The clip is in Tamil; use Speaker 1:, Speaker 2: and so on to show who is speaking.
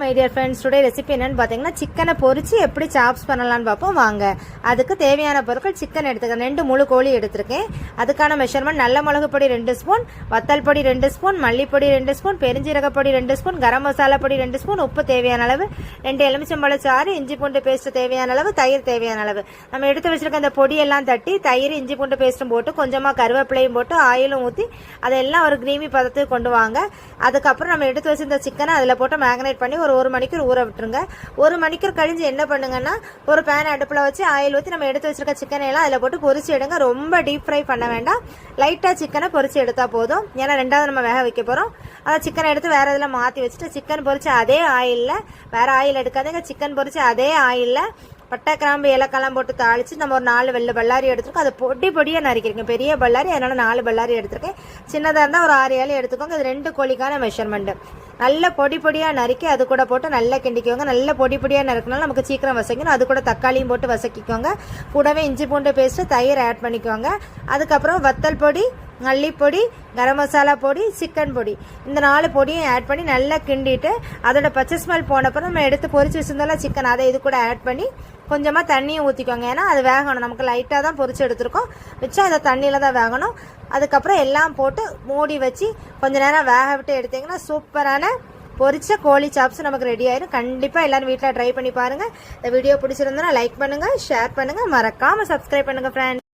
Speaker 1: My dear friends, today recipe என்னன்னு பார்த்தீங்கன்னா சிக்கனை பொரிச்சு எப்படி சாப்ஸ் பண்ணலான்னு பார்ப்போம் வாங்க. அதுக்கு தேவையான பொருட்கள் சிக்கன் எடுத்துக்கிறேன். 2 முழு கோழி எடுத்திருக்கேன். அதுக்கான மெஷர்மெண்ட் நல்ல மிளகு பொடி 2 ஸ்பூன், வத்தல் பொடி 2 ஸ்பூன், மல்லிப்பொடி 2 ஸ்பூன், பெருஞ்சீரக பொடி 2 ஸ்பூன், கரம் மசாலா பொடி 2 ஸ்பூன், உப்பு தேவையான அளவு, 2 எலுமிச்சம்பழ சாறு, இஞ்சி பூண்டு பேஸ்ட் தேவையான அளவு, தயிர் தேவையான அளவு. நம்ம எடுத்து வச்சிருக்க அந்த பொடியெல்லாம் தட்டி தயிர் இஞ்சி பூண்டு பேஸ்ட்டும் போட்டு கொஞ்சமாக கருவேப்பிலையும் போட்டு ஆயிலும் ஊற்றி அதெல்லாம் ஒரு கிரீமி பதத்துக்கு கொண்டு வாங்க. அதுக்கப்புறம் நம்ம எடுத்து வச்சிருந்த சிக்கனை அதில் போட்டு மேக்னேட் பண்ணி ஒரு 1 மணிக்கூர் ஊற விட்டுருங்க. 1 மணிக்கூர் கழிஞ்சு என்ன பண்ணுங்கன்னா ஒரு பேன் அடுப்பில் வச்சு ஆயில் ஊற்றி நம்ம எடுத்து வச்சிருக்க சிக்கனை எல்லாம் அதில் போட்டு பொரிச்சு எடுங்க. ரொம்ப டீப் ஃப்ரை பண்ண வேண்டாம், லைட்டாக சிக்கனை பொரிச்சு எடுத்தால் போதும். ஏன்னா 2வது நம்ம வேக வைக்க போகிறோம். அதை சிக்கனை எடுத்து வேறு இதில் மாற்றி வச்சுட்டு சிக்கன் பொரிச்சு அதே ஆயிலில், வேறு ஆயில் எடுக்காதீங்க, சிக்கன் பொரிச்சு அதே ஆயிலில் பட்டை கிராம்பு ஏலக்காலாம் போட்டு தாளித்து நம்ம ஒரு 4 வெள்ளை பல்லாரி எடுத்துருக்கோம். அதை பொடி பொடியாக நறுக்கிறீங்க. பெரிய பல்லாரி, அதனால் 4 பல்லாரி எடுத்திருக்கேன். சின்னதாக இருந்தால் ஒரு 6 ஏழு எடுத்துக்கோங்க. இது 2 கோழிக்கான மெஷர்மெண்ட்டு. நல்ல பொடி பொடியாக நறுக்கி அது கூட போட்டு நல்லா கிண்டிக்கோங்க. நல்ல பொடி பொடியாக நறுக்கினாலும் நமக்கு சீக்கிரம் வசக்கணும். அது கூட தக்காளியும் போட்டு வசக்கிக்கோங்க. கூடவே இஞ்சி பூண்டு பேஸ்ட்டு, தயிர் ஆட் பண்ணிக்கோங்க. அதுக்கப்புறம் வத்தல் பொடி, மல்லிப்பொடி, கரம் மசாலா பொடி, சிக்கன் பொடி, இந்த 4 பொடியும் ஆட் பண்ணி நல்லா கிண்டிட்டு அதோட பச்சை ஸ்மெல் போனப்பறம் நம்ம எடுத்து பொரிச்சு வச்சிருந்தாலும் சிக்கன் அதை இது கூட ஆட் பண்ணி கொஞ்சமாக தண்ணியும் ஊற்றிக்கோங்க. ஏன்னா அது வேகணும். நமக்கு லைட்டாக தான் பொரிச்சு எடுத்துருக்கோம், மிச்சம் அதை தண்ணியில் தான் வேகணும். அதுக்கப்புறம் எல்லாம் போட்டு மூடி வச்சு கொஞ்ச நேரம் வேக விட்டு எடுத்தீங்கன்னா சூப்பரான பொரிச்ச கோழி சாப்ஸ் நமக்கு ரெடி ஆயிடும். கண்டிப்பாக எல்லாரும் வீட்டில் ட்ரை பண்ணி பாருங்கள். இந்த வீடியோ பிடிச்சிருந்தா லைக் பண்ணுங்கள், ஷேர் பண்ணுங்கள், மறக்காமல் சப்ஸ்கிரைப் பண்ணுங்கள் ஃப்ரெண்ட்ஸ்.